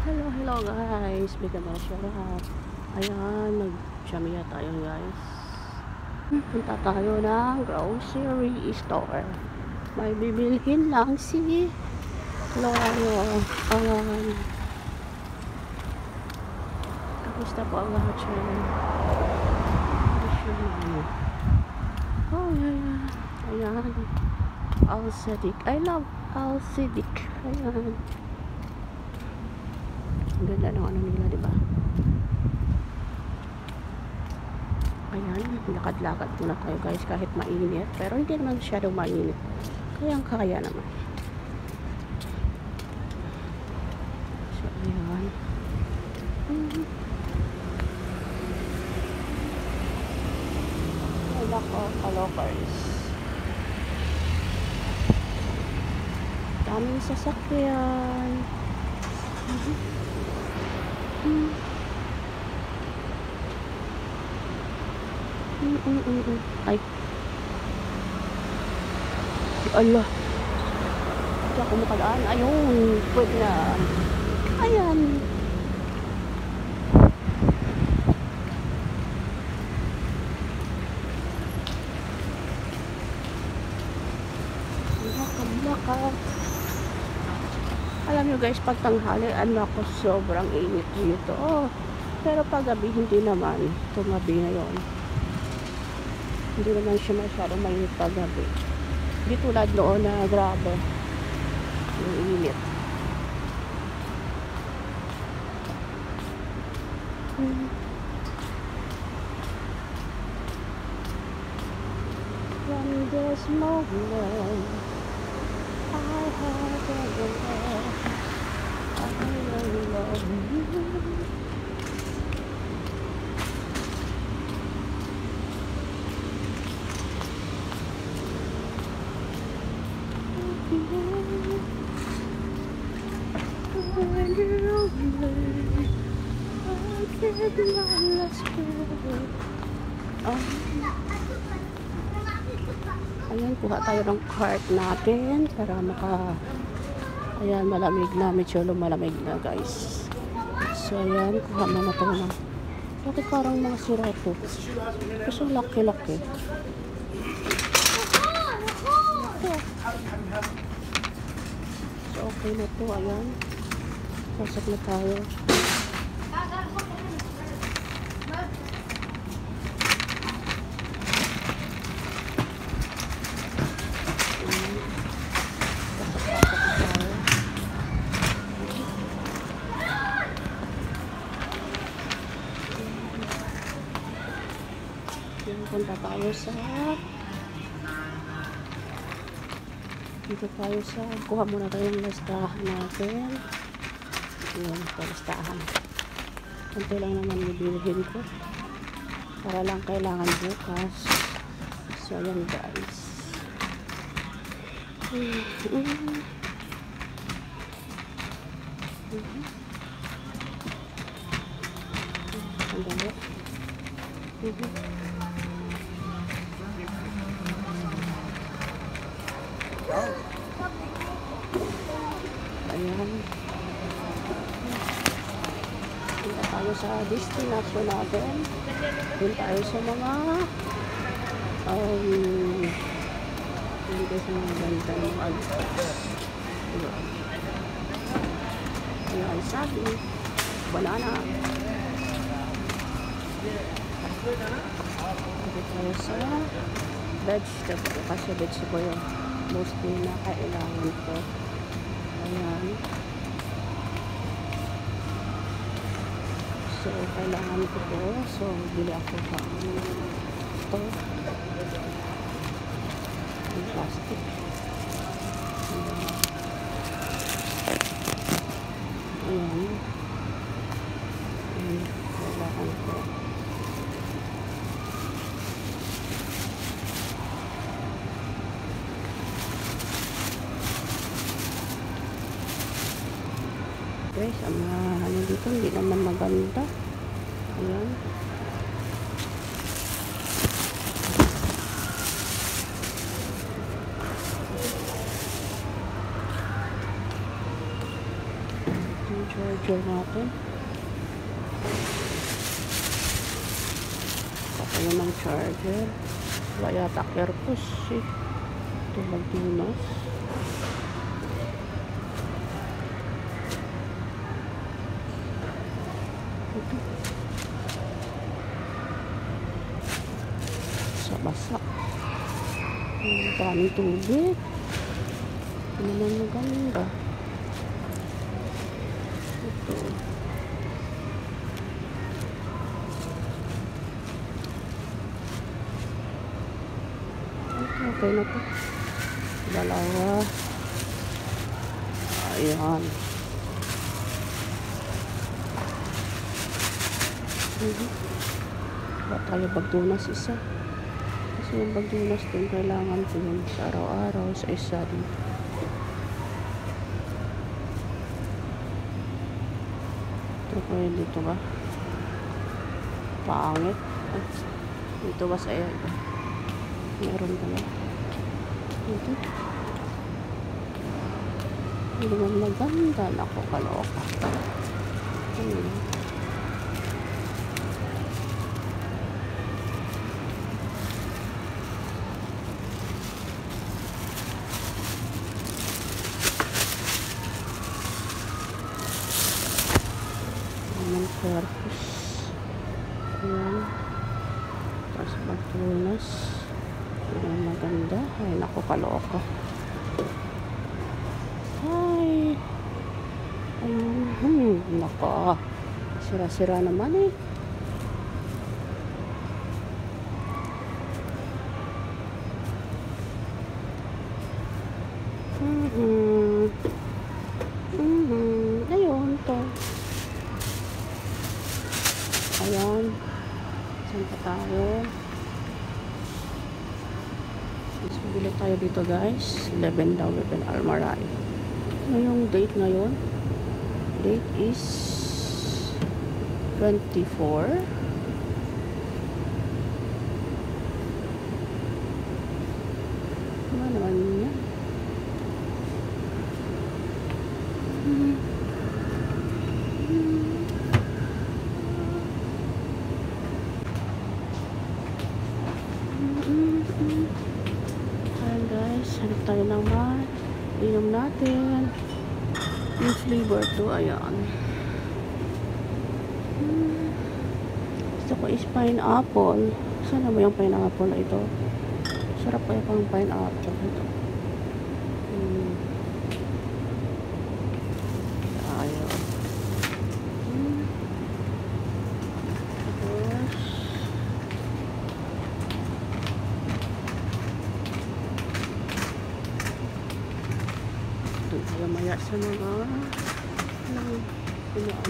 Hello guys, bigyan mo na siya lahat. Ayan, nag-Jamia tayo guys. Punta tayo ng grocery store. May bibilhin lang si Lolo. Kamusta po ang lahat siya? Oh yeah. Ayan. Alcidic. I love Alcidic. Ayan. Ang ganda ng ano nila, diba? Ayan, lakad-lakad muna tayo guys kahit mainit. Pero hindi naman masyadong mainit. Kaya naman. So, ayan. Wala ko, kalokers. Daming sasakyan. Ay. Allah. Hindi ako makadaan. Ayun. Pwede na. Ayan. Lakad. Alam nyo guys, pag tanghali, ako sobrang init dito. Pero pag gabi, hindi naman. Tumabi na yun. Hindi naman siya masyadong mainit pag gabi. Di tulad noon na grabe yung init. From this moment I have a love. I really love you. When you're away, I can't do my last breath. Ayan, kuha tayo ng cart natin para ayan, malamig na, medyo lumalamig na guys. So ayan, kuha na tayo ng bakit parang mga sira to? Kasi laki-laki. So okay na to, ayan. Pasok na tayo. Punta tayo sa kuha muna tayo ng listahan natin. Ayan, ito listahan. Kunti lang naman bibilhin ko para lang kailangan bukas. So ayan guys. Ang dami. Ayan. Punta tayo sa destination natin. Punta tayo sa mga hindi sa mga ganda ng ayan, sabi banana. Punta tayo sa vegetable kasi vegetable yung mostly na kailangan ko. Ayan. So, kailangan ko to. So, bili ako sa ito. Yung plastic. Ayan. Ayan. Kailangan ko. Guys, ang ano dito hindi naman maganda. Ayan. charger natin. Kakayo ng charger. Wala yata airpos eh. Ito magdunas. Ito. Basa. Daming tubig. Ito naman maganda. Ito. Okay na po. Dalawa. Ayan. Wala tayo bagdunas isa. Kasi yung bagdunas din kailangan ko yun sa araw-araw sa isa din. Ito ko yun dito ba? Pangit. Dito ba sa air? Meron pala. Ito. Hindi naman maganda. Naku, kaloka. Purpose. Ayan. Tapos magtunas. Ayan, maganda. Ay, naku, kaloka. Ay. Ayun. Naku. Sira-sira naman eh. Ayun, to. Ayan. Saan pa tayo? Mas mabili tayo dito guys. 11 daw, 11 Almaray. Ano yung date ngayon? Date is 24. Ano naman yan? Ayan guys, hanap tayo naman. Inom natin. Yung flavor to, ayan. Gusto ko is pineapple. Saan na ba yung pineapple na ito? Sarap kaya pang pineapple ito. Ayan. Tapos kaya maya sa mga ano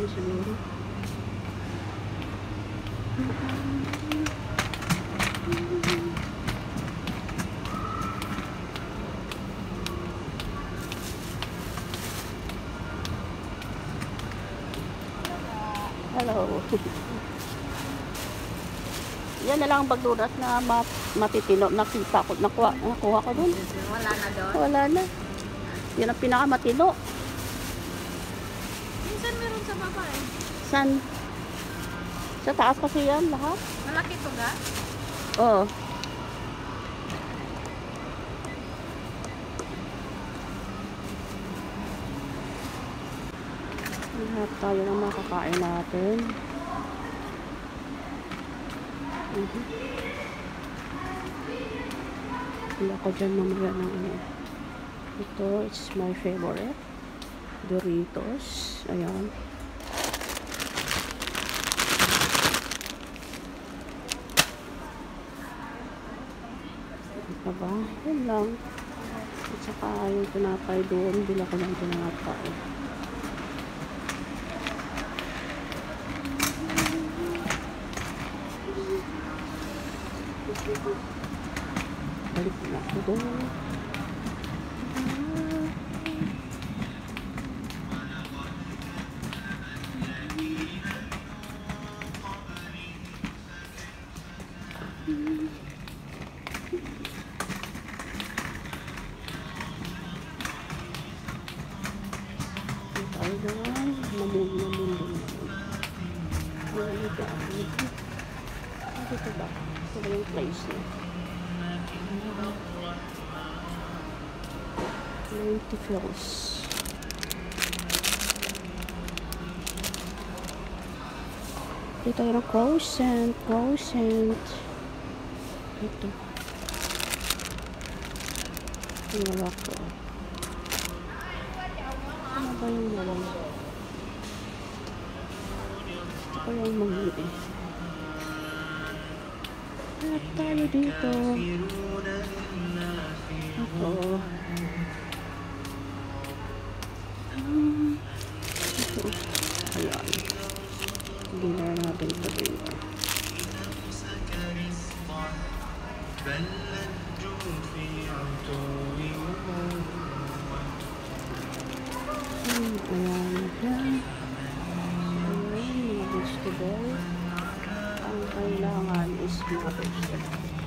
siguro. Hello. Yan na lang ang bagdunas na matitino. Nakita ko, nakuha ko dun. Wala na doon? Wala na. Yan ang pinakamatino. Minsan meron sa baba eh. San? Sa taas kasi yan lahat. Malaki to ga? Oo. Lahat tayo ng makakain natin. Wala ko dyan mamaya ng ano. Ito, it's my favorite. Doritos. Ayan. Ito ba? Yun lang. At saka yung tinapay doon. Bila ko lang tinapay. Balik na ako doon. Tayo naman. Namulog. Dito ba? Ito ba yung place niya? 90 fills. Dito yung croissant. Ito. Wala ko. Ano ba yung nalang? Ito ko yung manghili. At tayo dito. Ako. Ito. Ayan. Dinner natin ito dito. Ayan. Ayan, mga vegetable. Ang kailangan is mga vegetable.